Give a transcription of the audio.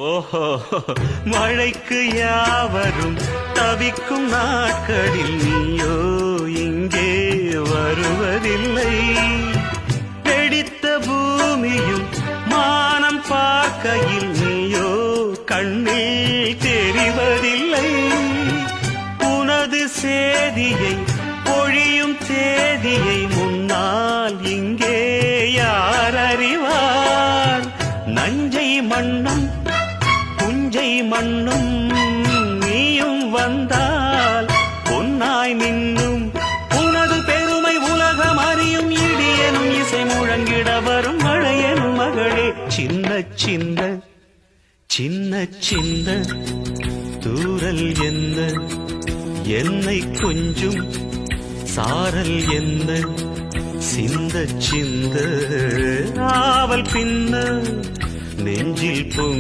ஓஹோ, மழைக்கு யாவரும் தவிக்கும் நாட்களில் நீயோ இங்கே வருவதில்லை. வெடித்த பூமியும் மானம் பார்க்கையில் நீயோ கண்ணில் தெரிவதில்லை. உனது சேதியை பொழியும் தேதியை முன்னால் இங்கே யார் அறிவார்? நஞ்சை மண்ணும் புஞ்சை மண்ணும் நீயும் வந்தால் பொன்னாய் மின்னும். உனது பெருமை உலகம் அறியும். இடியனும் இசை முழங்கிட வரும் மழையனும் மகளே. சின்ன சின்ன சின்ன சின்ன தூரல் என்ன, என்னை கொஞ்சம் சாரல் என்ன, சிந்த சிந்த ஆவல் பின்ன நெஞ்சில் பொங்க